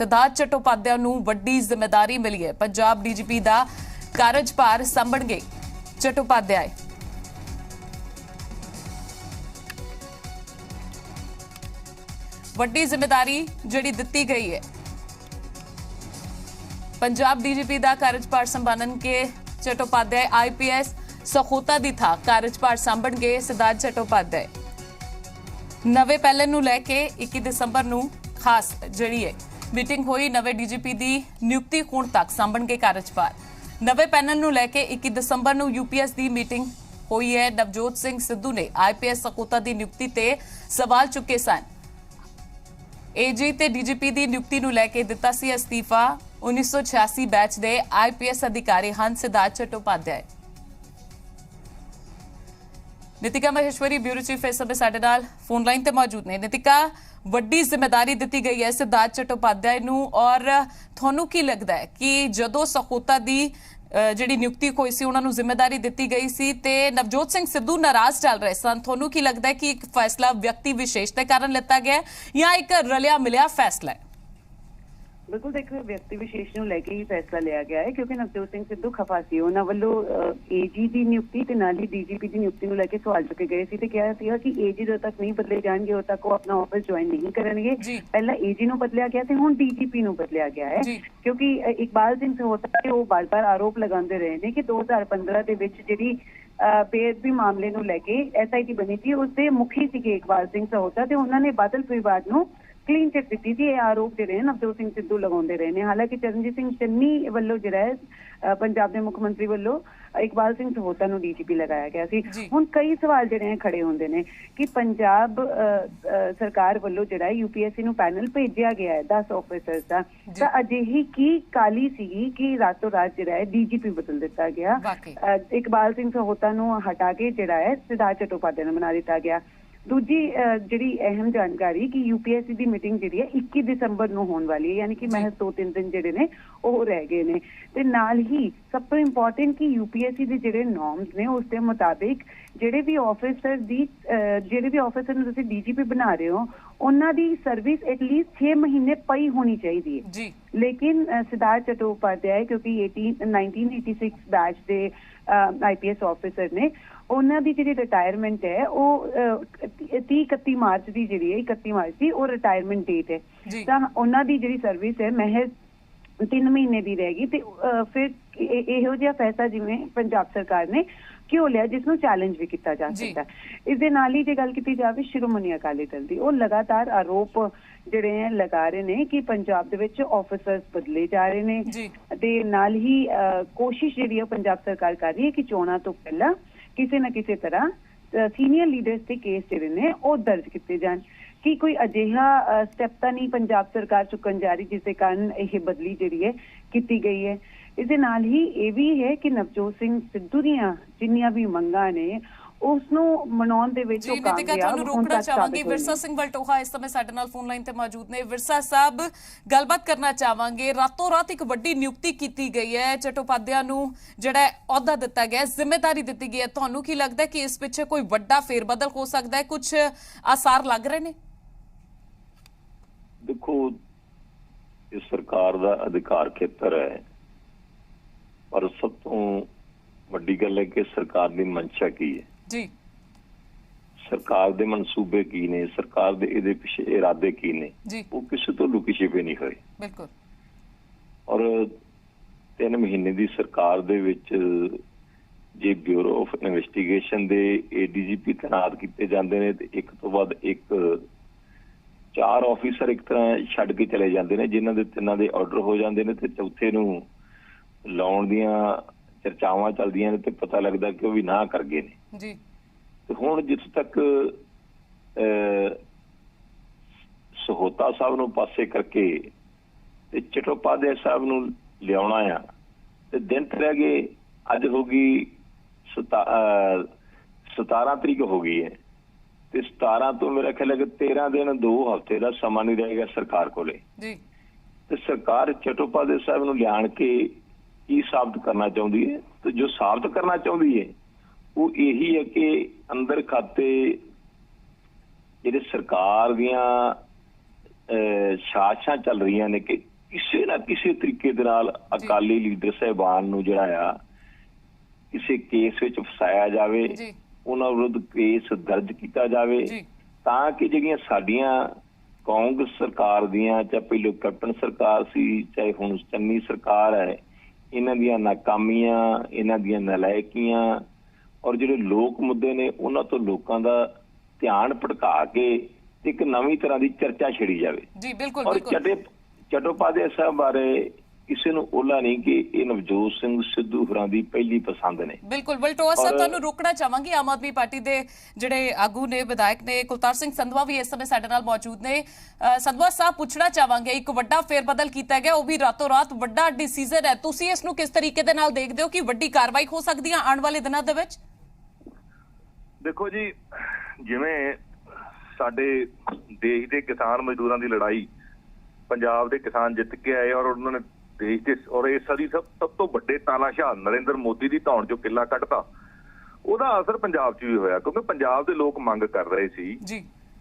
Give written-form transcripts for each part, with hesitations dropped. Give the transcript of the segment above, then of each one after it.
सिद्धार्थ चट्टोपाध्याय ਨੂੰ ਵੱਡੀ ਜ਼ਿੰਮੇਵਾਰੀ ਮਿਲੀ ਹੈ। ਪੰਜਾਬ ਡੀਜੀਪੀ ਦਾ ਕਾਰਜਭਾਰ ਸੰਭਣਗੇ चट्टोपाध्याय। ਵੱਡੀ ਜ਼ਿੰਮੇਵਾਰੀ ਜਿਹੜੀ ਦਿੱਤੀ ਗਈ है। पंजाब डीजीपी का कार्यभार संभालन के चट्टोपाध्याय IPS सखोता दी था कार्यभार संभणगे सिद्धार्थ चट्टोपाध्याय। नवे पैलन नूं लैके 21 दिसंबर नूं खास जिहड़ी है मीटिंग हुई। नवे डीजीपी की नियुक्ति होण तक संभणगे कार्यभार। नवे पैनल नूं लैके 21 दिसंबर नूं UPS की मीटिंग हुई है। नवजोत सिंह सिद्धू ने IPS सखोता की नियुक्ति ते सवाल चुके सन। AG ते DGP की नियुक्ति नूं लैके दिता सी अस्तीफा। 1986 बैच के IPS अधिकारी हैं सिद्धार्थ चट्टोपाध्याय। नीतिका महेश्वरी ब्यूरो चीफ इस समय साडे नाल फोन लाइन ते मौजूद ने। नीतिका, वड्डी जिम्मेदारी दी गई है सिद्धार्थ चट्टोपाध्याय नूं और तुहानूं की लगता है कि जदों सखोता दी जिहड़ी नियुक्ति होई सी उन्हां नूं जिम्मेदारी दी गई सी ते नवजोत सिंह सिद्धू नाराज चल रहे सन, तुहानूं की लगता है कि एक फैसला व्यक्ति विशेष के कारण लिता गया या एक रलिया मिलिया फैसला है? बिल्कुल देखो, व्यक्ति विशेष ਨੂੰ ਲੈ ਕੇ ਹੀ फैसला लिया गया है क्योंकि नवजोत सिंह सिद्धू खफा सी। उन्हां वल्लों AG ਦੀ ਨਿਯੁਕਤੀ ਤੇ ਨਾਲ ਹੀ DGP ਦੀ ਨਿਯੁਕਤੀ ਨੂੰ ਲੈ ਕੇ ਸਵਾਲ ਚੁੱਕੇ ਗਏ ਸੀ ਤੇ ਕਿਹਾ ਸੀਗਾ ਕਿ AG ਜਦੋਂ ਤੱਕ ਨਹੀਂ ਬਦਲੇ ਜਾਣਗੇ ਉਦੋਂ ਤੱਕ ਉਹ ਆਪਣਾ ਆਫਿਸ ਜੁਆਇਨ ਨਹੀਂ ਕਰਨਗੇ। ਪਹਿਲਾਂ AG ਨੂੰ ਬਦਲਿਆ ਗਿਆ ਤੇ ਹੁਣ DGP ਨੂੰ ਬਦਲਿਆ ਗਿਆ ਹੈ ਕਿਉਂਕਿ ਇਕਬਾਲ ਸਿੰਘ ਸਹੋਤਾ ਤੇ ਉਹ ਬਾਰ-ਬਾਰ ਆਰੋਪ ਲਗਾਉਂਦੇ ਰਹੇ ਨੇ ਕਿ 2015 ਦੇ ਵਿੱਚ ਜਿਹੜੀ ਬੇਅਦਬੀ ਮਾਮਲੇ ਨੂੰ ਲੈ ਕੇ SIT ਬਣੀ ਸੀ ਉਸਦੇ ਮੁਖੀ ਸੀਗੇ ਇਕਬਾਲ ਸਿੰਘ ਸਹੋਤਾ ਤੇ ਉਹਨਾਂ ਨੇ ਬਾਦਲ ਪਰਿਵਾਰ ਨੂੰ क्लीन चिट दी थी। ये आरोप जो रहे नवजोत सिंह सिद्धू लगाते रहे हैं। हालांकि चरणजीत सिंह चन्नी वालों जो है पंजाब के मुख्य मंत्री वालों इकबाल सिंह सहोता नूं DGP लगाया गया सी। हुण कई सवाल जिहड़े हैं खड़े होंदे ने कि पंजाब सरकार वालों जिहड़ा UPSC नूं पैनल भेजिया गया है 10 ऑफिसर्स का, तां अजिही की काली सीगी कि रातों रात जिहड़ा है DGP बदल दिता गया। इकबाल सिंह सहोता नूं हटा के जिहड़ा है सिद्धार्थ चट्टोपाध्याय नूं बना दिता गया। दूजी जिहड़ी अहम जानकारी कि UPSC की मीटिंग जिहड़ी है 21 दिसंबर नूं होने वाली है, यानी कि महज 2-3 दिन जिहड़े ने ओह रह गए ने। ते नाल ही सब तो इंपॉर्टेंट कि UPSC के जिहड़े नॉर्म्स ने उस दे मुताबिक जिहड़े भी ऑफिसर नूं तुसीं DGP बना रहे हो उन्हां दी सर्विस एटलीस्ट 6 महीने पई होनी चाहिए है। लेकिन सिद्धार्थ चट्टोपाध्याय क्योंकि 1986 बैच के IPS ऑफिसर ने उन्हां दी जिहड़ी रिटायरमेंट है वो 31 मार्च की जिहड़ी है 31 मार्च की वो रिटायरमेंट डेट है। तां उन्हां दी जिहड़ी सर्विस है महज 3 महीने की रहेगी। ते फिर इहो जिहा फैसला जिवें पंजाब सरकार ने क्यों लिया जिसनूं चैलेंज भी किया जा सकता है। इस दे नाल ही जे गल कीती जावे श्रोमणी अकाली दल दी, वो लगातार आरोप जिहड़े हैं लगा रहे ने कि पंजाब दे विच ऑफिसर्स बदले जा रहे ने ते नाल ही कोशिश जिहड़ी है पंजाब सरकार कर रही है कि चोणां तो पहला किसी न किसी तरह सीनियर लीडर्स के केस जिहड़े ने वो दर्ज किए जान। कि कोई अजिहा स्टैप तो नहीं पंजाब सरकार चुकन जा रही जिसके कारण यह बदली जिहड़ी है की गई है। इस दे नाल ही ये भी है कि नवजोत सिंह सिद्धू दीआं जिन्नियां भी मंगां ने उसनूं मनाउण दे विच ਉਹ ਕਾਮਯਾਬ रोकना चाहांगी। विरसा सिंह वलटोहा इस समय साडे नाल फोन लाइन ते मौजूद ने। विरसा साहब, गलबात करना चाहांगे, रातों रात एक वड्डी नियुक्ति की गई है, चट्टोपाध्याय नूं जिहड़ा अहुदा दिता गया, जिम्मेदारी दी गई है, तुहानूं की लगदा है कि इस पिछे कोई वड्डा फेरबदल हो सकदा है? कुछ आसार लग रहे ने? देखो, इस सरकार का अधिकार खेतर है पर सब तो वड्डी गल है कि सरकार की मंशा की है जी, सरकार दे मनसूबे की ने, सरकार दे इहदे पिछे इरादे की ने, वो किसी तो लुकी छिपे नहीं होए। बिल्कुल। और 3 महीने की सरकार दे विच जे ब्यूरो ऑफ इन्वेस्टिगेशन दे ADGP तैनात किए जाते हैं तो एक तो बाद एक 4 ऑफिसर एक तरह छड्ड के चले जाते हैं जिन्हां दे 3 दे ऑर्डर हो जाते हैं तो चौथे नूं लाउण दीआं चर्चावां चलदियां ने तो पता लगता कि वो भी ना कर गए ने जी। तो हुण जिथे तक सहोता साहब नूं पासे करके ते चट्टोपाध्याय साहब नूं लियाउणा आ ते दिन रह गए। अज होगी 17 तारीख हो गई है ते 17 तो मेरा ख्याल है कि 13 दिन 2 हफ्ते का समा नहीं रहेगा सरकार कोले। ते सरकार चट्टोपाध्याय साहब नूं लियाण के की साबित करना चाहती है, तो जो साबित करना चाहती है वो यही है कि अंदर खाते जिहड़े सरकार दियां ਸਾਜ਼ਿਸ਼ਾਂ ਚੱਲ ਰਹੀਆਂ ਨੇ ਕਿ ਕਿਸੇ ਨਾ ਕਿਸੇ ਤਰੀਕੇ ਦੇ ਨਾਲ ਅਕਾਲੀ ਲੀਡਰ ਸਾਹਿਬਾਨ ਨੂੰ ਜਿਹੜਾ ਆ ਕਿਸੇ ਕੇਸ ਵਿੱਚ ਫਸਾਇਆ ਜਾਵੇ, ਉਹਨਾਂ ਵਿਰੁੱਧ ਕੇਸ ਦਰਜ ਕੀਤਾ ਜਾਵੇ, ਤਾਂ ਕਿ ਜਿਹੜੀਆਂ ਸਾਡੀਆਂ ਕਾਂਗਰਸ ਸਰਕਾਰ ਦੀਆਂ, ਚਾਹੇ ਪਹਿਲੋਂ ਕੈਪਟਨ ਸਰਕਾਰ ਸੀ, ਚਾਹੇ ਹੁਣ ਚੰਨੀ ਸਰਕਾਰ ਹੈ, ਇਹਨਾਂ ਦੀਆਂ ਨਾਕਾਮੀਆਂ, ਇਹਨਾਂ ਦੀਆਂ ਨਲਾਇਕੀਆਂ ਔਰ ਜਿਹੜੇ ਲੋਕ ਮੁੱਦੇ ਨੇ ਉਹਨਾਂ ਤੋਂ ਲੋਕਾਂ ਦਾ ਧਿਆਨ ਭਟਕਾ ਕੇ ਇੱਕ ਨਵੀਂ ਤਰ੍ਹਾਂ ਦੀ ਚਰਚਾ ਛਿੜੀ ਜਾਵੇ। ਜੀ ਬਿਲਕੁਲ। ਔਰ ਚਟੋਪਾਧਿਆਏ ਸਾਹਿਬ ਬਾਰੇ ਕਿਸੇ ਨੂੰ ਓਲਾ ਨਹੀਂ ਕਿ ਇਹ ਨਵਜੋਤ ਸਿੰਘ ਸਿੱਧੂ ਹੋਰਾਂ ਦੀ ਪਹਿਲੀ ਪਸੰਦ ਨੇ। ਬਿਲਕੁਲ। ਵਲਟੋਆ ਸਾਹਿਬ, ਤੁਹਾਨੂੰ ਰੋਕਣਾ ਚਾਹਾਂਗੀ, ਆਮ ਆਦਮੀ ਪਾਰਟੀ ਦੇ ਜਿਹੜੇ ਆਗੂ ਨੇ, ਵਿਧਾਇਕ ਨੇ, ਕੁਲਤਾਰ ਸਿੰਘ ਸੰਧਵਾ ਵੀ ਇਸ ਸਮੇਂ ਸਾਡੇ ਨਾਲ ਮੌਜੂਦ ਨੇ। ਸੰਧਵਾ ਸਾਹਿਬ, ਪੁੱਛਣਾ ਚਾਹਾਂਗੇ, ਇੱਕ ਵੱਡਾ ਫੇਰਬਦਲ ਕੀਤਾ ਗਿਆ, ਉਹ ਵੀ ਰਾਤੋਂ ਰਾਤ ਵੱਡਾ ਡਿਸੀਜਨ ਹੈ, ਤੁਸੀਂ ਇਸ ਨੂੰ ਕਿਸ ਤਰੀਕੇ ਦੇ ਨਾਲ ਦੇਖਦੇ ਹੋ ਕਿ ਵੱਡੀ ਕਾਰਵਾਈ ਹੋ ਸਕਦੀ ਹੈ ਆਉਣ ਵਾਲੇ ਦਿਨਾਂ ਦੇ ਵਿੱਚ? ਦੇਖੋ ਜੀ, ਜਿਵੇਂ ਸਾਡੇ ਦੇਸ਼ ਦੇ ਕਿਸਾਨ ਮਜ਼ਦੂਰਾਂ ਦੀ ਲੜਾਈ ਪੰਜਾਬ ਦੇ ਕਿਸਾਨ ਜਿੱਤ ਕੇ ਆਏ ਔਰ ਉਹਨਾਂ ਨੇ ਦੇਸ਼ ਦੇ ਔਰ ਇਸ ਸਦੀ ਸਭ ਤੋਂ ਵੱਡੇ ਤਾਨਾਸ਼ਾਹ ਨਰਿੰਦਰ ਮੋਦੀ ਦੀ ਧੌਣ ਚੋਂ ਕਿੱਲਾ ਕੱਢਤਾ, ਉਹਦਾ ਅਸਰ ਪੰਜਾਬ 'ਚ ਵੀ ਹੋਇਆ, ਕਿਉਂਕਿ ਪੰਜਾਬ ਦੇ ਲੋਕ ਮੰਗ ਕਰ ਰਹੇ ਸੀ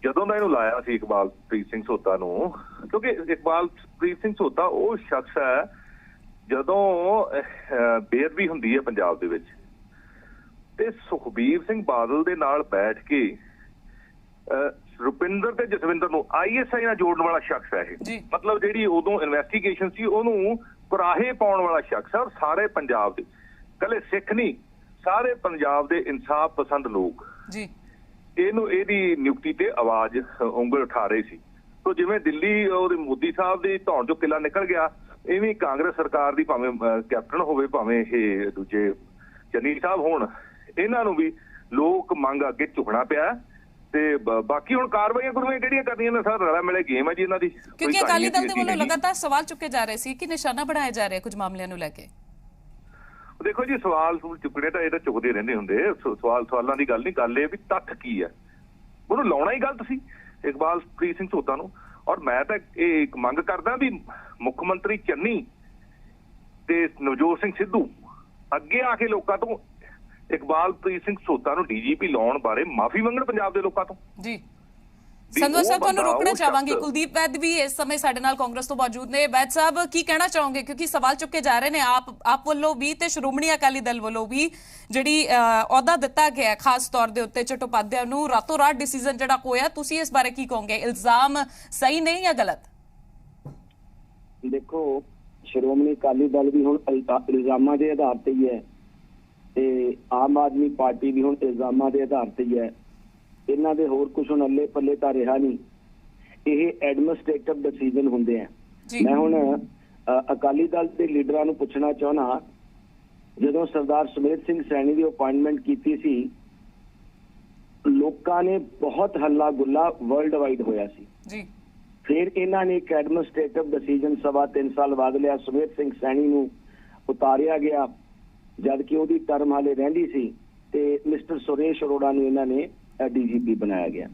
ਜਦੋਂ ਦਾ ਇਹਨੂੰ ਲਾਇਆ ਸੀ ਇਕਬਾਲਪ੍ਰੀਤ ਸਿੰਘ ਸੋਤਾ ਨੂੰ, ਕਿਉਂਕਿ ਇਕਬਾਲਪ੍ਰੀਤ ਸਿੰਘ ਸੋਤਾ ਉਹ ਸ਼ਖਸ ਹੈ ਜਦੋਂ ਬੇਅਦਬੀ ਹੁੰਦੀ ਹੈ ਪੰਜਾਬ ਦੇ ਵਿੱਚ ਤੇ ਸੁਖਬੀਰ ਸਿੰਘ ਬਾਦਲ ਦੇ ਨਾਲ ਬੈਠ ਕੇ ਰੁਪਿੰਦਰ ਤੇ ਜਸਵਿੰਦਰ ਨੂੰ ISI ਨਾਲ ਜੋੜਨ ਵਾਲਾ ਸ਼ਖਸ ਹੈ ਇਹ। ਮਤਲਬ ਜਿਹੜੀ ਉਦੋਂ ਇਨਵੈਸਟੀਗੇਸ਼ਨ ਸੀ ਉਹਨੂੰ ਕੁਰਾਹੇ ਪਾਉਣ ਵਾਲਾ ਸ਼ਖਸ ਹੈ। ਔਰ ਸਾਰੇ ਪੰਜਾਬ ਦੇ, ਕੱਲੇ ਸਿੱਖ ਨਹੀਂ, ਸਾਰੇ ਪੰਜਾਬ ਦੇ ਇਨਸਾਫ ਪਸੰਦ ਲੋਕ ਇਹਦੀ ਨਿਯੁਕਤੀ ਤੇ ਆਵਾਜ਼ ਉਂਗਲ ਉਠਾ ਰਹੇ ਸੀ। ਤੋ ਜਿਵੇਂ ਦਿੱਲੀ ਉਹਦੇ ਮੋਦੀ ਸਾਹਿਬ ਦੀ ਧੌਣ ਚੋਂ ਕਿਲਾ ਨਿਕਲ ਗਿਆ, ਇਵੇਂ ਕਾਂਗਰਸ ਸਰਕਾਰ ਦੀ ਭਾਵੇਂ ਕੈਪਟਨ ਹੋਵੇ, ਭਾਵੇਂ ਇਹ ਦੂਜੇ ਚੰਨੀ ਸਾਹਿਬ ਹੋਣ, ਇਹਨਾਂ ਨੂੰ ਵੀ ਲੋਕ ਮੰਗ ਅੱਗੇ ਝੁਕਣਾ ਪਿਆ। ਤੇ ਬਾਕੀ ਹੁਣ ਕਾਰਵਾਈਆਂ ਕਿਹੜੀਆਂ ਕਰਨੀਆਂ ਨੇ ਸਰ, ਰਲਾ ਮਿਲੇ ਗੇਮ ਹੈ ਜੀ ਇਹਨਾਂ ਦੀ। ਕਿਉਂਕਿ ਅਕਾਲੀ ਦਲ ਦੇ ਵੱਲੋਂ ਲਗਾਤਾਰ ਸਵਾਲ ਚੁੱਕੇ ਜਾ ਰਹੇ ਸੀ ਕਿ ਨਿਸ਼ਾਨਾ ਬਣਾਇਆ ਜਾ ਰਿਹਾ ਕੁਝ ਮਾਮਲਿਆਂ ਨੂੰ ਲੈ ਕੇ। ਦੇਖੋ ਜੀ, ਸਵਾਲ ਚੁੱਕਣੇ ਤਾਂ ਇਹ ਤਾਂ ਚੁੱਕਦੇ ਰਹਿੰਦੇ ਹੁੰਦੇ, ਸਵਾਲਾਂ ਦੀ ਗੱਲ ਨਹੀਂ, ਗੱਲ ਇਹ ਵੀ ਤੱਥ ਕੀ ਹੈ, ਉਹਨੂੰ ਲਾਉਣਾ ਹੀ ਗਲਤ ਸੀ ਇਕਬਾਲਪ੍ਰੀਤ ਸਿੰਘ ਸੋਤਾ ਨੂੰ। ਔਰ ਮੈਂ ਤਾਂ ਇਹ ਮੰਗ ਕਰਦਾ ਵੀ ਮੁੱਖ ਮੰਤਰੀ ਚੰਨੀ ਤੇ ਨਵਜੋਤ ਸਿੰਘ ਸਿੱਧੂ ਅੱਗੇ ਆ ਕੇ ਲੋਕਾਂ ਤੋਂ ਇਕਬਾਲਪ੍ਰੀਤ ਸਿੰਘ ਸੋਤਾ ਨੂੰ DGP ਲਾਉਣ ਬਾਰੇ ਮਾਫੀ ਮੰਗਣ ਪੰਜਾਬ ਦੇ ਲੋਕਾਂ ਤੋਂ। ਜੀ ਸੰਧਵਾ ਸਾਹਿਬ, ਤੁਹਾਨੂੰ ਰੋਕਣਾ ਚਾਹਾਂਗੀ, ਕੁਲਦੀਪ ਵੈਦ ਵੀ ਇਸ ਸਮੇਂ ਸਾਡੇ ਨਾਲ ਕਾਂਗਰਸ ਤੋਂ ਮੌਜੂਦ ਨੇ। ਵੈਦ ਸਾਹਿਬ, ਕੀ ਕਹਿਣਾ ਚਾਹੋਗੇ, ਕਿਉਂਕਿ ਸਵਾਲ ਚੁੱਕੇ ਜਾ ਰਹੇ ਨੇ ਆਪ ਵੱਲੋਂ ਵੀ ਤੇ ਸ਼੍ਰੋਮਣੀ ਅਕਾਲੀ ਦਲ ਵੱਲੋਂ ਵੀ, ਜਿਹੜੀ ਅਹੁਦਾ ਦਿੱਤਾ ਗਿਆ ਖਾਸ ਤੌਰ ਦੇ ਉੱਤੇ ਚਟੋਪਾਧਿਆਏ ਨੂੰ, ਰਾਤੋਂ ਰਾਤ ਡਿਸੀਜਨ ਜਿਹੜਾ ਹੋਇਆ, ਤੁਸੀਂ ਇਸ ਬਾਰੇ ਕੀ ਕਹੋਗੇ? ਇਲਜ਼ਾਮ ਸਹੀ ਨਹੀਂ ਜਾਂ ਗਲਤ? ਦੇਖੋ, ਸ਼੍ਰੋਮਣੀ ਅਕਾਲੀ ਦਲ ਵੀ ਹੁਣ ਇਲਜ਼ਾਮਾਂ ਦੇ ਆਧਾਰ ਤੇ ਹੀ ਹੈ ਤੇ ਆਮ ਆਦਮੀ ਪਾਰਟੀ ਵੀ ਹੁਣ ਇਲਜ਼ਾਮਾਂ ਦੇ ਆਧਾਰ ਤੇ ਹੀ ਹੈ। ਇਹਨਾਂ ਦੇ ਹੋਰ ਕੁਝ ਹੁਣ ਅੱਲੇ ਪੱਲੇ ਤਾਂ ਰਿਹਾ ਨਹੀਂ, ਇਹ ਐਡਮਿਨਿਸਟ੍ਰੇਟਿਵ ਡਿਸੀਜਨ ਹੁੰਦੇ ਆ। ਮੈਂ ਹੁਣ ਅਕਾਲੀ ਦਲ ਦੇ ਲੀਡਰਾਂ ਨੂੰ ਪੁੱਛਣਾ ਚਾਹੁੰਦਾ, ਜਦੋਂ ਸਰਦਾਰ ਸੁਮੇਧ ਸਿੰਘ ਸੈਣੀ ਦੀ ਅਪਾਇੰਟਮੈਂਟ ਕੀਤੀ ਸੀ, ਲੋਕਾਂ ਨੇ ਬਹੁਤ ਹੱਲਾ ਗੁੱਲਾ ਵਰਲਡ ਵਾਈਡ ਹੋਇਆ ਸੀ। ਫਿਰ ਇਹਨਾਂ ਨੇ ਇੱਕ ਐਡਮਿਨਿਸਟ੍ਰੇਟਿਵ ਡਿਸੀਜਨ 3.25 ਸਾਲ ਬਾਅਦ ਲਿਆ, ਸੁਮੇਧ ਸਿੰਘ ਸੈਣੀ ਨੂੰ ਉਤਾਰਿਆ ਗਿਆ ਜਦ ਕਿ ਉਹਦੀ ਟਰਮ ਹਾਲੇ ਰਹਿੰਦੀ ਸੀ, ਤੇ ਮਿਸਟਰ ਸੁਰੇਸ਼ ਅਰੋੜਾ ਨੂੰ ਇਹਨਾਂ ਨੇ DGP ਬਣਾਇਆ ਗਿਆ।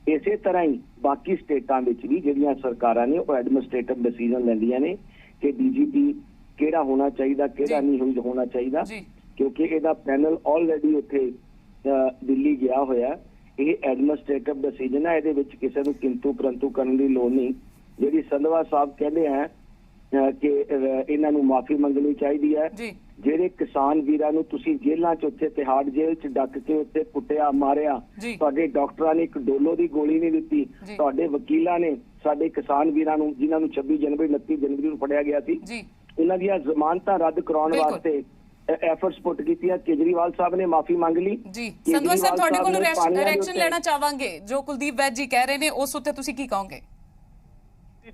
ਇਸੇ ਤਰ੍ਹਾਂ ਹੀ ਬਾਕੀ ਸਟੇਟਾਂ ਵਿੱਚ ਵੀ ਜਿਹੜੀਆਂ ਸਰਕਾਰਾਂ ਨੇ ਉਹ ਐਡਮਿਨਿਸਟ੍ਰੇਟਿਵ ਡਿਸੀਜਨ ਲੈਂਦੀਆਂ ਨੇ ਕਿ DGP ਕਿਹੜਾ ਹੋਣਾ ਚਾਹੀਦਾ, ਕਿਹੜਾ ਨਹੀਂ ਹੋਣਾ ਚਾਹੀਦਾ, ਕਿਉਂਕਿ ਇਹਦਾ ਪੈਨਲ ਆਲਰੇਡੀ ਉੱਥੇ ਦਿੱਲੀ ਗਿਆ ਹੋਇਆ। ਇਹ ਐਡਮਿਨਿਸਟ੍ਰੇਟਿਵ ਡਿਸੀਜਨ ਹੈ, ਇਹਦੇ ਵਿੱਚ ਕਿਸੇ ਨੂੰ ਕਿੰਤੂ ਪਰੰਤੂ ਕਰਨ ਦੀ ਲੋੜ ਨਹੀਂ। ਜਿਹੜੀ ਸੰਧਵਾ ਸਾਹਿਬ ਕਹਿੰਦੇ ਹੈ ਕਿ ਇਹਨਾਂ ਨੂੰ ਮਾਫੀ ਮੰਗਣੀ ਚਾਹੀਦੀ ਹੈ, ਜਿਹੜੇ ਕਿਸਾਨ ਵੀਰਾਂ ਨੂੰ ਤੁਸੀਂ ਜੇਲ੍ਹਾਂ 'ਚ, ਉੱਥੇ ਤਿਹਾੜ ਜੇਲ੍ਹ 'ਚ ਡੱਕ ਕੇ ਉੱਤੇ ਕੁੱਟਿਆ, ਮਾਰਿਆ, ਤੁਹਾਡੇ ਡਾਕਟਰਾਂ ਨੇ ਇੱਕ ਡੋਲੋ ਦੀ ਗੋਲੀ ਨਹੀਂ ਦਿੱਤੀ, ਤੁਹਾਡੇ ਵਕੀਲਾਂ ਨੇ ਸਾਡੇ ਕਿਸਾਨ ਵੀਰਾਂ ਨੂੰ, ਜਿਨ੍ਹਾਂ ਨੂੰ 26 ਜਨਵਰੀ 29 ਜਨਵਰੀ ਨੂੰ ਫੜਿਆ ਗਿਆ ਸੀ, ਉਹਨਾਂ ਦੀਆਂ ਜ਼ਮਾਨਤਾਂ ਰੱਦ ਕਰਾਉਣ ਵਾਸਤੇ ਐਫਰਟਸ ਪੁੱਟ ਕੀਤੀਆਂ। ਕੇਜਰੀਵਾਲ ਸਾਹਿਬ ਨੇ ਮਾਫੀ ਮੰਗ ਲਈ। ਸੰਧਵਾ ਸਾਹਿਬ, ਤੁਹਾਡੇ ਕੋਲ ਰਿਐਕਸ਼ਨ ਲੈਣਾ ਚਾਹਾਂਗੇ, ਜੋ ਕੁਲਦੀਪ ਵੈਦ ਜੀ ਕਹਿ ਰਹੇ ਨੇ ਉਸ ਉੱਤੇ ਤੁਸੀਂ ਕੀ ਕਹੋਗੇ?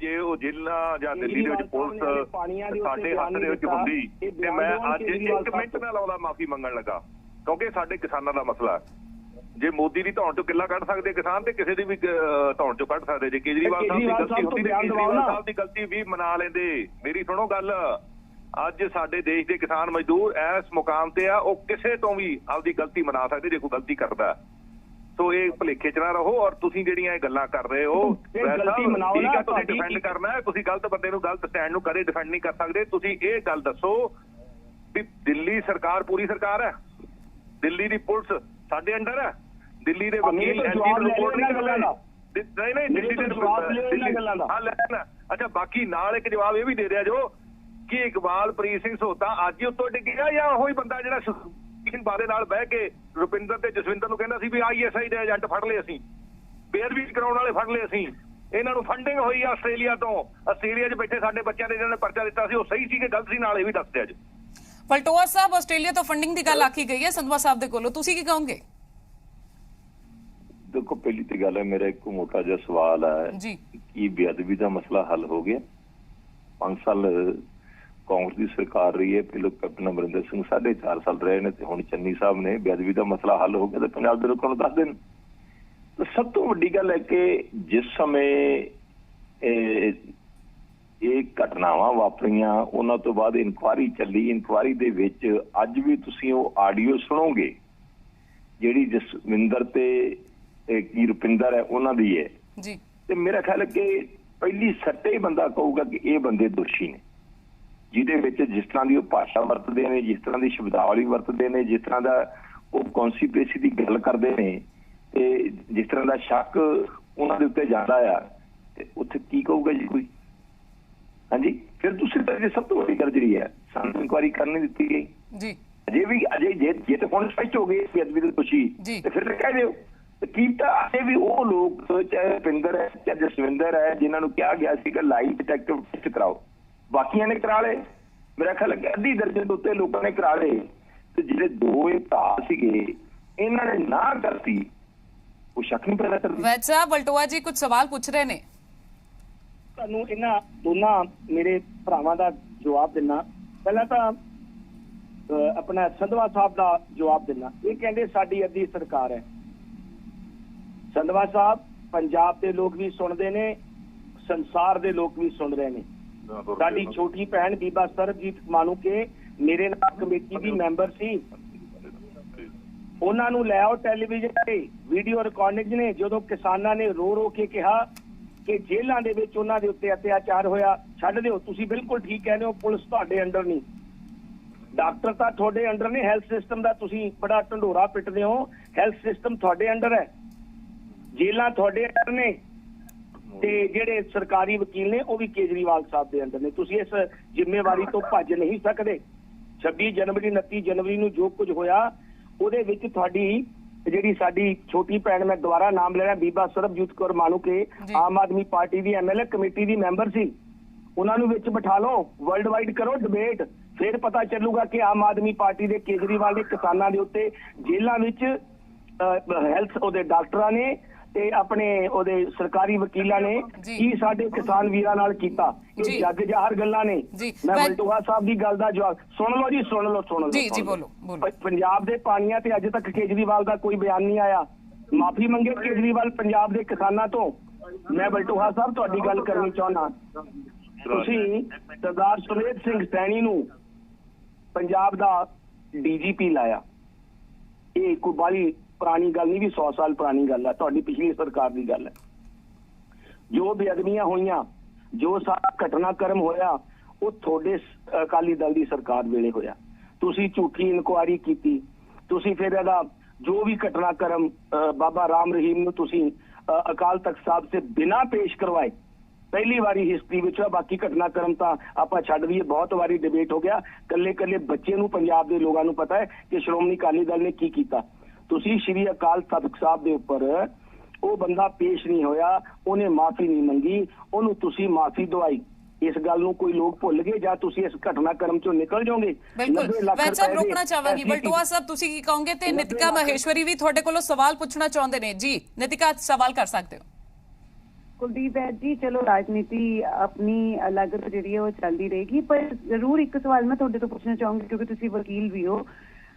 ਜੇ ਉਹ ਜ਼ਿਲ੍ਹਾ ਜਾਂ ਦਿੱਲੀ ਦੇ ਵਿੱਚ ਪੁਲਿਸ ਸਾਡੇ ਹੱਥ ਦੇ ਵਿੱਚ ਹੁੰਦੀ ਤੇ ਮੈਂ ਅੱਜ 1 ਮਿੰਟ ਨਾਲ ਆਉਂਦਾ ਮਾਫੀ ਮੰਗਣ ਲੱਗਾ, ਕਿਉਂਕਿ ਸਾਡੇ ਕਿਸਾਨਾਂ ਦਾ ਮਸਲਾ। ਜੇ ਮੋਦੀ ਦੀ ਧੌਣ ਚੋਂ ਕਿੱਲਾ ਕੱਢ ਸਕਦੇ ਕਿਸਾਨ, ਤੇ ਕਿਸੇ ਦੀ ਵੀ ਧੌਣ ਚੋਂ ਕੱਢ ਸਕਦੇ। ਜੇ ਕੇਜਰੀਵਾਲ ਸਾਹਿਬ ਦੀ ਗਲਤੀ ਹੁੰਦੀ ਤੇ ਕੇਜਰੀਵਾਲ ਸਾਹਿਬ ਦੀ ਗਲਤੀ ਵੀ ਮਨਾ ਲੈਂਦੇ। ਮੇਰੀ ਸੁਣੋ ਗੱਲ, ਅੱਜ ਸਾਡੇ ਦੇਸ਼ ਦੇ ਕਿਸਾਨ ਮਜ਼ਦੂਰ ਇਸ ਮੁਕਾਮ ਤੇ ਆ, ਉਹ ਕਿਸੇ ਤੋਂ ਵੀ ਆਪਦੀ ਗਲਤੀ ਮਨਾ ਸਕਦੇ ਜੇ ਕੋਈ ਗਲਤੀ ਕਰਦਾ। ਸੋ ਇਹ ਭੁਲੇਖੇ 'ਚ ਨਾ ਰਹੋ। ਔਰ ਤੁਸੀਂ ਜਿਹੜੀਆਂ ਇਹ ਗੱਲਾਂ ਕਰ ਰਹੇ ਹੋ, ਠੀਕ ਹੈ, ਤੁਸੀਂ ਡਿਫੈਂਡ ਕਰਨਾ ਹੈ, ਤੁਸੀਂ ਗਲਤ ਬੰਦੇ ਨੂੰ ਗਲਤ ਸਟੈਂਡ ਨੂੰ ਕਦੇ ਡਿਫੈਂਡ ਨਹੀਂ ਕਰ ਸਕਦੇ। ਤੁਸੀਂ ਇਹ ਗੱਲ ਦੱਸੋ ਵੀ ਦਿੱਲੀ ਸਰਕਾਰ ਪੂਰੀ ਸਰਕਾਰ ਹੈ, ਦਿੱਲੀ ਦੀ ਪੁਲਿਸ ਸਾਡੇ ਅੰਡਰ ਹੈ, ਦਿੱਲੀ ਦੇ ਵਕੀਲ NG ਨੂੰ ਰਿਪੋਰਟ ਨਹੀਂ ਕਰ ਰਹੇ, ਨਹੀਂ ਦਿੱਲੀ ਦੇ ਜਵਾਬ ਲਿਓ ਇਹਨਾਂ ਗੱਲਾਂ ਦਾ। ਹਾਂ ਲੈਣਾ। ਅੱਛਾ ਬਾਕੀ ਨਾਲ ਇੱਕ ਜਵਾਬ ਇਹ ਵੀ ਦੇ ਦਿਆ ਜੋ ਕਿ ਇਕਬਾਲਪ੍ਰੀਤ ਸਿੰਘ ਸੋਤਾ ਅੱਜ ਹੀ ਉੱਤੋਂ ਡਿੱਗਿਆ ਜਾਂ ਉਹੀ ਬੰਦਾ ਜਿਹੜਾ ਸਿੰਘ ਬਾਰੇ ਨਾਲ ਬਹਿ ਕੇ ਰੁਪਿੰਦਰ ਤੇ ਜਸਵਿੰਦਰ ਨੂੰ ਕਹਿੰਦਾ ਸੀ ਵੀ ISI ਦੇ ਏਜੰਟ ਫੜ ਲਏ ਅਸੀਂ, ਬੇਅਦਬੀ ਕਰਾਉਣ ਵਾਲੇ ਫੜ ਲਏ ਅਸੀਂ, ਇਹਨਾਂ ਨੂੰ ਫੰਡਿੰਗ ਹੋਈ ਆ ਆਸਟ੍ਰੇਲੀਆ ਤੋਂ, ਆਸਟ੍ਰੇਲੀਆ 'ਚ ਬੈਠੇ ਸਾਡੇ ਬੱਚਿਆਂ ਦੇ ਜਿਹਨਾਂ ਨੇ ਪਰਚਾ ਦਿੱਤਾ ਸੀ ਉਹ ਸਹੀ ਸੀ ਕਿ ਗਲਤ ਸੀ, ਨਾਲ ਇਹ ਵੀ ਦੱਸਦੇ ਅੱਜ। ਵਲਟੋਆ ਸਾਹਿਬ ਆਸਟ੍ਰੇਲੀਆ ਤੋਂ ਫੰਡਿੰਗ ਦੀ ਗੱਲ ਆਖੀ ਗਈ ਹੈ ਸੰਧਵਾ ਸਾਹਿਬ ਦੇ ਕੋਲੋਂ, ਤੁਸੀਂ ਕੀ ਕਹੋਗੇ? ਦੇਖੋ ਪਹਿਲੀ ਤੇ ਗੱਲ ਹੈ, ਮੇਰਾ ਇੱਕ ਮੋਟਾ ਜਿਹਾ ਸਵਾਲ ਹੈ ਜੀ ਕਿ ਬੇਅਦਬੀ ਦਾ ਮਸਲਾ ਹੱਲ ਹੋ ਗਿਆ? 5 ਸਾਲ ਕਾਂਗਰਸ ਦੀ ਸਰਕਾਰ ਰਹੀ ਹੈ, ਪਹਿਲਾਂ ਕੈਪਟਨ ਅਮਰਿੰਦਰ ਸਿੰਘ 4.5 ਸਾਲ ਰਹੇ ਨੇ ਤੇ ਹੁਣ ਚੰਨੀ ਸਾਹਿਬ ਨੇ। ਬੇਅਦਬੀ ਦਾ ਮਸਲਾ ਹੱਲ ਹੋ ਗਿਆ ਤੇ ਪੰਜਾਬ ਦੇ ਲੋਕਾਂ ਨੂੰ ਦੱਸ ਦੇਣ। ਤਾਂ ਸਭ ਤੋਂ ਵੱਡੀ ਗੱਲ ਹੈ ਕਿ ਜਿਸ ਸਮੇਂ ਇਹ ਘਟਨਾਵਾਂ ਵਾਪਰੀਆਂ ਉਹਨਾਂ ਤੋਂ ਬਾਅਦ ਇਨਕੁਆਇਰੀ ਚੱਲੀ, ਇਨਕੁਆਇਰੀ ਦੇ ਵਿੱਚ ਅੱਜ ਵੀ ਤੁਸੀਂ ਉਹ ਆਡੀਓ ਸੁਣੋਗੇ ਜਿਹੜੀ ਜਸਵਿੰਦਰ ਤੇ ਕੀ ਰੁਪਿੰਦਰ ਹੈ ਉਹਨਾਂ ਦੀ ਹੈ ਜੀ। ਤੇ ਮੇਰਾ ਖਿਆਲ ਹੈ ਕਿ ਪਹਿਲੀ ਸੱਟੇ ਹੀ ਬੰਦਾ ਕਹੂਗਾ ਕਿ ਇਹ ਬੰਦੇ ਦੋਸ਼ੀ ਨੇ, ਜਿਹਦੇ ਵਿੱਚ ਜਿਸ ਤਰ੍ਹਾਂ ਦੀ ਉਹ ਭਾਸ਼ਾ ਵਰਤਦੇ ਨੇ, ਜਿਸ ਤਰ੍ਹਾਂ ਦੀ ਸ਼ਬਦਾਵਲੀ ਵਰਤਦੇ ਨੇ, ਜਿਸ ਤਰ੍ਹਾਂ ਦਾ ਉਹ ਕੌਨਸਪੀਰੇਸੀ ਦੀ ਗੱਲ ਕਰਦੇ ਨੇ ਤੇ ਜਿਸ ਤਰ੍ਹਾਂ ਦਾ ਸ਼ੱਕ ਉਹਨਾਂ ਦੇ ਉੱਤੇ ਜਾਂਦਾ ਆ, ਤੇ ਉੱਥੇ ਕੀ ਕਹੂਗਾ ਜੀ ਕੋਈ? ਹਾਂਜੀ। ਫਿਰ ਦੂਸਰੀ ਤਰ੍ਹਾਂ ਸਭ ਤੋਂ ਵੱਡੀ ਗੱਲ ਜਿਹੜੀ ਹੈ, ਸਾਨੂੰ ਇਨਕੁਆਇਰੀ ਕਰਨ ਨਹੀਂ ਦਿੱਤੀ ਗਈ ਜੀ। ਅਜੇ ਜੇ ਤਾਂ ਹੁਣ ਸਪਸ਼ਟ ਹੋ ਗਏ ਬੇਅਦਬੀ ਦੇ ਦੋਸ਼ੀ ਤੇ ਫਿਰ ਕਹਿ ਦਿਓ। ਕੀਤਾ ਅਜੇ ਵੀ ਉਹ ਲੋਕ ਚਾਹੇ ਰੁਪਿੰਦਰ ਹੈ ਚਾਹੇ ਜਸਵਿੰਦਰ ਹੈ ਜਿਨ੍ਹਾਂ ਨੂੰ ਕਿਹਾ ਗਿਆ ਸੀ ਕਿ ਲਾਈ ਡਿਟੈਕਟਿਵ ਟੈਸਟ ਕਰਾਓ, ਬਾਕੀਆਂ ਨੇ ਕਰਾ ਲਏ। ਮੇਰਾ ਖਿਆਲ ਹੈ ਅੱਧੀ ਦਰਜਨ ਦੇ ਉੱਤੇ ਲੋਕਾਂ ਨੇ ਕਰਾ ਲਏ ਤੇ ਜਿਹੜੇ 2 ਭਰਾ ਸੀਗੇ ਇਹਨਾਂ ਨੇ ਨਾ ਕਰਤੀ, ਉਹ ਸ਼ੱਕ ਨਹੀਂ ਪੈਦਾ ਕਰਦੀ। ਵੈਦ ਸਾਹਿਬ ਵਲਟੋਆ ਜੀ ਕੁਝ ਸਵਾਲ ਪੁੱਛ ਰਹੇ ਨੇ ਤੁਹਾਨੂੰ, ਇਹਨਾਂ ਦੋਨਾਂ ਮੇਰੇ ਭਰਾਵਾਂ ਦਾ ਜਵਾਬ ਦਿੰਨਾ। ਪਹਿਲਾਂ ਤਾਂ ਆਪਣਾ ਸੰਧਵਾ ਸਾਹਿਬ ਦਾ ਜਵਾਬ ਦਿੰਨਾ। ਇਹ ਕਹਿੰਦੇ ਸਾਡੀ ਅੱਧੀ ਸਰਕਾਰ ਹੈ। ਸੰਧਵਾ ਸਾਹਿਬ ਪੰਜਾਬ ਦੇ ਲੋਕ ਵੀ ਸੁਣਦੇ ਨੇ, ਸੰਸਾਰ ਦੇ ਲੋਕ ਵੀ ਸੁਣ ਰਹੇ ਨੇ। ਸਾਡੀ ਛੋਟੀ ਭੈਣ ਬੀਬਾ ਸਰਬਜੀਤ ਮਾਨੂਕੇ ਮੇਰੇ ਨਾਲ ਕਮੇਟੀ ਦੀ ਮੈਂਬਰ ਸੀ, ਉਹਨਾਂ ਨੂੰ ਲੈ ਆਓ ਟੈਲੀਵਿਜ਼ਨ ਤੇ ਵੀਡੀਓ ਰਿਕਾਰਡਿੰਗ ਨੇ ਜਦੋਂ ਕਿਸਾਨਾਂ ਨੇ ਰੋ ਰੋ ਕੇ ਕਿਹਾ ਕਿ ਜੇਲ੍ਹਾਂ ਦੇ ਵਿੱਚ ਉਹਨਾਂ ਦੇ ਉੱਤੇ ਅਤਿਆਚਾਰ ਹੋਇਆ। ਛੱਡ ਦਿਓ, ਤੁਸੀਂ ਬਿਲਕੁਲ ਠੀਕ ਕਹਿੰਦੇ ਹੋ, ਪੁਲਿਸ ਤੁਹਾਡੇ ਅੰਡਰ ਨਹੀਂ, ਡਾਕਟਰ ਤਾਂ ਤੁਹਾਡੇ ਅੰਡਰ ਨੇ, ਹੈਲਥ ਸਿਸਟਮ ਦਾ ਤੁਸੀਂ ਬੜਾ ਢੰਡੋਰਾ ਪਿੱਟਦੇ ਹੋ, ਹੈਲਥ ਸਿਸਟਮ ਤੁਹਾਡੇ ਅੰਡਰ ਹੈ, ਜੇਲ੍ਹਾਂ ਤੁਹਾਡੇ ਅੰਡਰ ਨੇ ਤੇ ਜਿਹੜੇ ਸਰਕਾਰੀ ਵਕੀਲ ਨੇ ਉਹ ਵੀ ਕੇਜਰੀਵਾਲ ਸਾਹਿਬ ਦੇ ਅੰਡਰ ਨੇ। ਤੁਸੀਂ ਇਸ ਜ਼ਿੰਮੇਵਾਰੀ ਤੋਂ ਭੱਜ ਨਹੀਂ ਸਕਦੇ। 26 ਜਨਵਰੀ 29 ਜਨਵਰੀ ਨੂੰ ਜੋ ਕੁਝ ਹੋਇਆ ਉਹਦੇ ਵਿੱਚ ਤੁਹਾਡੀ ਜਿਹੜੀ ਸਾਡੀ ਛੋਟੀ ਭੈਣ, ਮੈਂ ਦੁਬਾਰਾ ਨਾਮ ਲੈ ਰਿਹਾ, ਬੀਬਾ ਸਰਬਜੀਤ ਕੌਰ ਮਾਨੂਕੇ ਆਮ ਆਦਮੀ ਪਾਰਟੀ ਦੀ MLA ਕਮੇਟੀ ਦੀ ਮੈਂਬਰ ਸੀ, ਉਹਨਾਂ ਨੂੰ ਵਿੱਚ ਬਿਠਾ ਲਓ, ਵਰਲਡ ਵਾਈਡ ਕਰੋ ਡਿਬੇਟ, ਫਿਰ ਪਤਾ ਚੱਲੂਗਾ ਕਿ ਆਮ ਆਦਮੀ ਪਾਰਟੀ ਦੇ ਕੇਜਰੀਵਾਲ ਦੇ ਕਿਸਾਨਾਂ ਦੇ ਉੱਤੇ ਜੇਲ੍ਹਾਂ ਵਿੱਚ ਹੈਲਥ ਉਹਦੇ ਡਾਕਟਰਾਂ ਨੇ ਤੇ ਆਪਣੇ ਉਹਦੇ ਸਰਕਾਰੀ ਵਕੀਲਾਂ ਨੇ ਕੀ ਸਾਡੇ ਕਿਸਾਨ ਵੀਰਾਂ ਨਾਲ ਕੀਤਾ। ਇਹ ਜੱਗ ਜ਼ਾਹਰ ਗੱਲਾਂ ਨੇ। ਮੈਂ ਵਲਟੋਆ ਸਾਹਿਬ ਦੀ ਗੱਲ ਦਾ ਜਵਾਬ ਸੁਣ ਲਓ ਜੀ, ਸੁਣ ਲਓ ਜੀ ਬੋਲੋ। ਪੰਜਾਬ ਦੇ ਪਾਣੀਆਂ ਤੇ ਅੱਜ ਤੱਕ ਕੇਜਰੀਵਾਲ ਦਾ ਕੋਈ ਬਿਆਨ ਨਹੀਂ ਆਇਆ, ਮਾਫੀ ਮੰਗੇ ਕੇਜਰੀਵਾਲ ਪੰਜਾਬ ਦੇ ਕਿਸਾਨਾਂ ਤੋਂ। ਮੈਂ ਵਲਟੋਆ ਸਾਹਿਬ ਤੁਹਾਡੀ ਗੱਲ ਕਰਨੀ ਚਾਹੁੰਦਾ, ਤੁਸੀਂ ਸਰਦਾਰ ਸੁਮੇਧ ਸਿੰਘ ਸੈਣੀ ਨੂੰ ਪੰਜਾਬ ਦਾ DGP ਲਾਇਆ, ਇਹ ਕੋਈ ਬਾਲੀ ਪੁਰਾਣੀ ਗੱਲ ਨਹੀਂ, ਵੀ 100 ਸਾਲ ਪੁਰਾਣੀ ਗੱਲ ਹੈ, ਤੁਹਾਡੀ ਪਿਛਲੀ ਸਰਕਾਰ ਦੀ ਗੱਲ ਹੈ। ਜੋ ਬੇਅਦਬੀਆਂ ਹੋਈਆਂ, ਜੋ ਸਾਰਾ ਘਟਨਾਕ੍ਰਮ ਹੋਇਆ, ਉਹ ਤੁਹਾਡੇ ਅਕਾਲੀ ਦਲ ਦੀ ਸਰਕਾਰ ਵੇਲੇ ਹੋਇਆ। ਤੁਸੀਂ ਝੂਠੀ ਇਨਕੁਆਇਰੀ ਕੀਤੀ, ਤੁਸੀਂ ਫਿਰ ਇਹਦਾ ਜੋ ਵੀ ਘਟਨਾਕ੍ਰਮ ਬਾਬਾ ਰਾਮ ਰਹੀਮ ਨੂੰ ਤੁਸੀਂ ਅਕਾਲ ਤਖਤ ਸਾਹਿਬ ਸੇ ਬਿਨਾ ਪੇਸ਼ ਕਰਵਾਏ, ਪਹਿਲੀ ਵਾਰੀ ਹਿਸਟਰੀ ਵਿੱਚ। ਬਾਕੀ ਘਟਨਾਕ੍ਰਮ ਤਾਂ ਆਪਾਂ ਛੱਡ ਦਈਏ, ਬਹੁਤ ਵਾਰੀ ਡਿਬੇਟ ਹੋ ਗਿਆ, ਕੱਲੇ ਬੱਚੇ ਨੂੰ ਪੰਜਾਬ ਦੇ ਲੋਕਾਂ ਨੂੰ ਪਤਾ ਹੈ ਕਿ ਸ਼੍ਰੋਮਣੀ ਅਕਾਲੀ ਦਲ ਨੇ ਕੀ ਕੀਤਾ। ਤੁਸੀਂ ਸ਼੍ਰੀ ਅਕਾਲ ਤਖਤ ਸਾਹਿਬ ਦੇ ਉੱਪਰ ਉਹ ਬੰਦਾ ਪੇਸ਼ ਨਹੀਂ ਹੋਇਆ, ਉਹਨੇ ਮਾਫੀ ਨਹੀਂ ਮੰਗੀ, ਉਹਨੂੰ ਤੁਸੀਂ ਮਾਫੀ ਦਵਾਈ। ਇਸ ਗੱਲ ਨੂੰ ਕੋਈ ਲੋਕ ਭੁੱਲ ਗਏ ਜਾਂ ਤੁਸੀਂ ਇਸ ਘਟਨਾਕ੍ਰਮ ਚੋਂ ਨਿਕਲ ਜਾਓਗੇ? ਬਿਲਕੁਲ ਵੈਦ ਸਾਹਿਬ ਰੋਕਣਾ ਚਾਹਾਂਗੀ। ਵਲਟੋਆ ਸਾਹਿਬ ਤੁਸੀਂ ਕੀ ਕਹੋਗੇ? ਤੇ ਨਿਤਿਕਾ ਮਹੇਸ਼ਵਰੀ ਵੀ ਤੁਹਾਡੇ ਕੋਲੋਂ ਸਵਾਲ ਪੁੱਛਣਾ ਚਾਹੁੰਦੇ ਨੇ। ਜੀ ਨਿਤਿਕਾ ਸਵਾਲ ਕਰ ਸਕਦੇ ਹੋ। ਕੁਲਦੀਪ ਵੈਦ ਜੀ, ਚਲੋ ਰਾਜਨੀਤੀ ਆਪਣੀ ਅਲੱਗ ਜਿਹੜੀ ਹੈ ਉਹ ਚੱਲਦੀ ਰਹੇਗੀ, ਪਰ ਜ਼ਰੂਰ ਇੱਕ ਸਵਾਲ ਮੈਂ ਤੁਹਾਡੇ ਤੋਂ ਪੁੱਛਣਾ ਚਾਹੂੰਗੀ ਕਿਉਂਕਿ ਤੁਸੀਂ ਵਕੀਲ ਵੀ ਹੋ।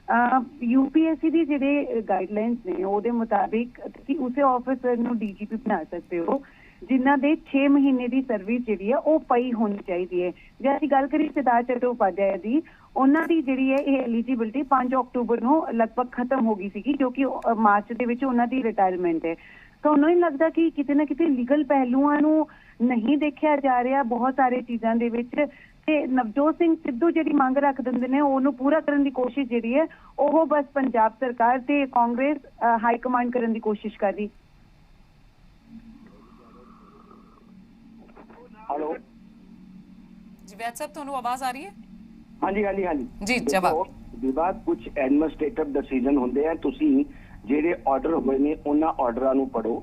UPSC ਦੀ ਜਿਹੜੇ ਗਾਈਡਲਾਈਨਸ ਨੇ ਉਹਦੇ ਮੁਤਾਬਿਕ ਤੁਸੀਂ ਉਸੇ ਆਫਿਸਰ ਨੂੰ DGP ਬਣਾ ਸਕਦੇ ਹੋ ਜਿਨ੍ਹਾਂ ਦੇ 6 ਮਹੀਨੇ ਦੀ ਸਰਵਿਸ ਜਿਹੜੀ ਹੈ ਉਹ ਪਈ ਹੋਣੀ ਚਾਹੀਦੀ ਹੈ। ਜੇ ਅਸੀਂ ਗੱਲ ਕਰੀਏ ਸਿਧਾਰਥ ਚਟੋਪਾਧਿਆਏ ਦੀ, ਉਹਨਾਂ ਦੀ ਜਿਹੜੀ ਹੈ ਇਹ ਐਲੀਜੀਬਿਲਿਟੀ 5 ਅਕਤੂਬਰ ਨੂੰ ਲਗਭਗ ਖਤਮ ਹੋ ਗਈ ਸੀਗੀ, ਕਿਉਂਕਿ ਮਾਰਚ ਦੇ ਵਿੱਚ ਉਹਨਾਂ ਦੀ ਰਿਟਾਇਰਮੈਂਟ ਹੈ। ਤੁਹਾਨੂੰ ਨਹੀਂ ਲੱਗਦਾ ਕਿ ਕਿਤੇ ਨਾ ਕਿਤੇ ਲੀਗਲ ਪਹਿਲੂਆਂ ਨੂੰ ਨਹੀਂ ਦੇਖਿਆ ਜਾ ਰਿਹਾ ਬਹੁਤ ਸਾਰੇ ਚੀਜ਼ਾਂ ਦੇ ਵਿੱਚ, ਤੇ ਨਵਜੋਤ ਸਿੰਘ ਸਿੱਧੂ ਜਿਹੜੀ ਮੰਗ ਰੱਖ ਦਿੰਦੇ ਨੇ ਉਹਨੂੰ ਪੂਰਾ ਕਰਨ ਦੀ ਕੋਸ਼ਿਸ਼ ਜਿਹੜੀ ਹੈ ਉਹ ਬਸ ਪੰਜਾਬ ਸਰਕਾਰ ਤੇ ਕਾਂਗਰਸ ਹਾਈ ਕਮਾਂਡ ਕਰਨ ਦੀ ਕੋਸ਼ਿਸ਼ ਕਰ ਰਹੀ? हेलो जी वैद साहब ਤੁਹਾਨੂੰ ਆਵਾਜ਼ ਆ ਰਹੀ ਹੈ? हाँ जी हाँ जी हाँ जी जी, जवाब। विभाग कुछ एडमिनिस्ट्रेटिव डिसीजन ਹੁੰਦੇ ਆ, ਤੁਸੀਂ ਜਿਹੜੇ ਆਰਡਰ ਹੋਏ ਨੇ ਉਹਨਾਂ ਆਰਡਰਾਂ ਨੂੰ ਪੜੋ।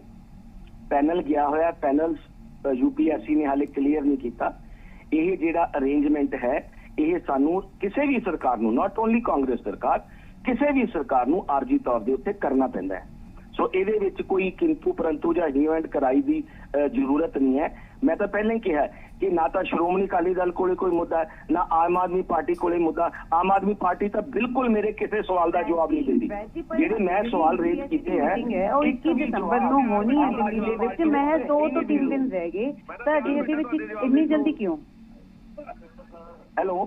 ਪੈਨਲ ਗਿਆ ਹੋਇਆ, ਪੈਨਲ यूपीएससी ਨੇ ਹਾਲੇ ਕਲੀਅਰ ਨਹੀਂ ਕੀਤਾ। ਇਹ ਜਿਹੜਾ ਅਰੇਂਜਮੈਂਟ ਹੈ ਇਹ ਸਾਨੂੰ ਕਿਸੇ ਵੀ ਸਰਕਾਰ ਨੂੰ, ਨਾਟ ਓਨਲੀ ਕਾਂਗਰਸ ਸਰਕਾਰ, ਕਿਸੇ ਵੀ ਸਰਕਾਰ ਨੂੰ ਆਰਜੀ ਤੌਰ ਦੇ ਉੱਤੇ ਕਰਨਾ ਪੈਂਦਾ ਹੈ। ਸੋ ਇਹਦੇ ਵਿੱਚ ਕੋਈ ਕਿੰਤੂ ਪਰੰਤੂ ਜਾਂ ਇਵੈਂਟ ਕਰਾਈ ਦੀ ਜ਼ਰੂਰਤ ਨਹੀਂ ਹੈ। ਮੈਂ ਤਾਂ ਪਹਿਲਾਂ ਹੀ ਕਿਹਾ ਕਿ ਨਾ ਤਾਂ ਸ਼੍ਰੋਮਣੀ ਅਕਾਲੀ ਦਲ ਕੋਲੇ ਕੋਈ ਮੁੱਦਾ ਹੈ, ਨਾ ਆਮ ਆਦਮੀ ਪਾਰਟੀ ਕੋਲੇ ਮੁੱਦਾ। ਆਮ ਆਦਮੀ ਪਾਰਟੀ ਤਾਂ ਬਿਲਕੁਲ ਮੇਰੇ ਕਿਸੇ ਸਵਾਲ ਦਾ ਜਵਾਬ ਨਹੀਂ ਦਿੰਦੀ। ਜਿਹੜੇ ਮੈਂ ਸਵਾਲ ਰੇਜ਼ ਕੀਤੇ ਹੈ ਉਹ 21 ਦਸੰਬਰ ਨੂੰ ਹੋਣੀ ਹੈ ਦਿੱਲੀ ਦੇ ਵਿੱਚ, ਮੈਂ 2 ਤੋਂ 3 ਦਿਨ ਰਹਿ ਗਏ ਤਾਂ ਅਜੇ ਇਹਦੇ ਵਿੱਚ ਇੰਨੀ ਜਲਦੀ ਕਿਉਂ? ਹੈਲੋ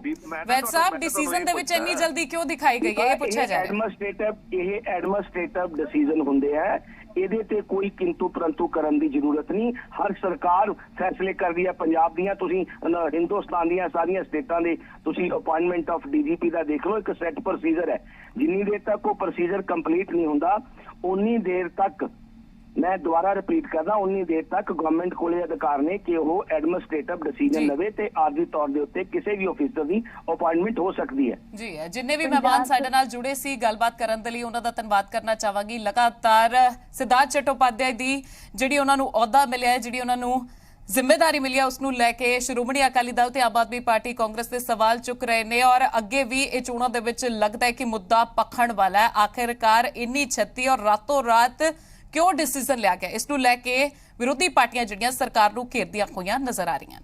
ਵੈਦ ਸਾਹਿਬ, ਡਿਸੀਜਨ ਦੇ ਵਿੱਚ ਇੰਨੀ ਜਲਦੀ ਕਿਉਂ ਦਿਖਾਈ ਗਈ ਹੈ, ਇਹ ਪੁੱਛਿਆ ਜਾ ਰਿਹਾ ਹੈ। ਇਹ ਐਡਮਿਨਿਸਟ੍ਰੇਟਿਵ ਡਿਸੀਜਨ ਹੁੰਦੇ ਆ, ਇਹਦੇ ਤੇ ਕੋਈ ਕਿੰਤੂ ਪਰੰਤੂ ਕਰਨ ਦੀ ਜ਼ਰੂਰਤ ਨਹੀਂ। ਹਰ ਸਰਕਾਰ ਫੈਸਲੇ ਕਰਦੀ ਹੈ। ਪੰਜਾਬ ਦੀਆਂ ਤੁਸੀਂ ਹਿੰਦੁਸਤਾਨ ਦੀਆਂ ਸਾਰੀਆਂ ਸਟੇਟਾਂ ਦੇ ਤੁਸੀਂ ਅਪਾਇੰਟਮੈਂਟ ਆਫ ਡੀਜੀਪੀ ਦਾ ਦੇਖ ਲਓ, ਇੱਕ ਸੈੱਟ ਪ੍ਰੋਸੀਜਰ ਹੈ। ਜਿੰਨੀ ਦੇਰ ਤੱਕ ਉਹ ਪ੍ਰੋਸੀਜਰ ਕੰਪਲੀਟ ਨਹੀਂ ਹੁੰਦਾ ਉਨੀ ਦੇਰ ਤੱਕ, ਮੈਂ ਦੁਬਾਰਾ ਰਿਪੀਟ ਕਰਦਾ, ਉਨੀ ਦੇਰ ਤੱਕ ਗਵਰਨਮੈਂਟ ਕੋਲੇ ਅਧਿਕਾਰ ਨੇ ਕਿ ਉਹ ਐਡਮਿਨਿਸਟ੍ਰੇਟਿਵ ਡਿਸੀਜਨ ਲਵੇ ਤੇ ਆਰਜੀ ਤੌਰ ਦੇ ਉੱਤੇ ਕਿਸੇ ਵੀ ਆਫੀਸਰ ਦੀ ਅਪਾਇੰਟਮੈਂਟ ਹੋ ਸਕਦੀ ਹੈ। ਜੀ ਜਿੰਨੇ ਵੀ ਮਹਿਮਾਨ ਸਾਡੇ ਨਾਲ ਜੁੜੇ ਸੀ ਗੱਲਬਾਤ ਕਰਨ ਦੇ ਲਈ ਉਹਨਾਂ ਦਾ ਧੰਨਵਾਦ ਕਰਨਾ ਚਾਹਾਂਗੀ। ਲਗਾਤਾਰ ਸਿਧਾਰਥ ਚਟੋਪਾਧਿਆਏ ਦੀ ਜਿਹੜੀ ਉਹਨਾਂ ਨੂੰ ਅਹੁਦਾ ਮਿਲਿਆ ਹੈ, ਜਿਹੜੀ ਉਹਨਾਂ ਨੂੰ ਜ਼ਿੰਮੇਵਾਰੀ ਮਿਲੀ ਹੈ, ਉਸ ਨੂੰ ਲੈ ਕੇ ਸ਼੍ਰੋਮਣੀ ਅਕਾਲੀ ਦਲ ਤੇ ਆਮ ਆਦਮੀ ਪਾਰਟੀ ਕਾਂਗਰਸ ਦੇ ਸਵਾਲ ਚੁੱਕ ਰਹੇ ਨੇ ਔਰ ਅੱਗੇ ਵੀ ਇਹ ਚੋਣਾਂ ਦੇ ਵਿੱਚ ਲੱਗਦਾ ਹੈ ਕਿ ਮੁੱਦਾ ਪਖਣ ਵਾਲਾ ਹੈ। ਆਖਿਰਕਾਰ ਇੰਨੀ ਛੇਤੀ ਔਰ ਰਾਤੋਂ ਰਾਤ ਕਿਉਂ ਡਿਸੀਜਨ ਲਿਆ ਗਿਆ, ਇਸ ਨੂੰ ਲੈ ਕੇ ਵਿਰੋਧੀ ਪਾਰਟੀਆਂ ਜਿਹੜੀਆਂ ਸਰਕਾਰ ਨੂੰ ਘੇਰਦੀਆਂ ਹੋਈਆਂ ਨਜ਼ਰ ਆ ਰਹੀਆਂ।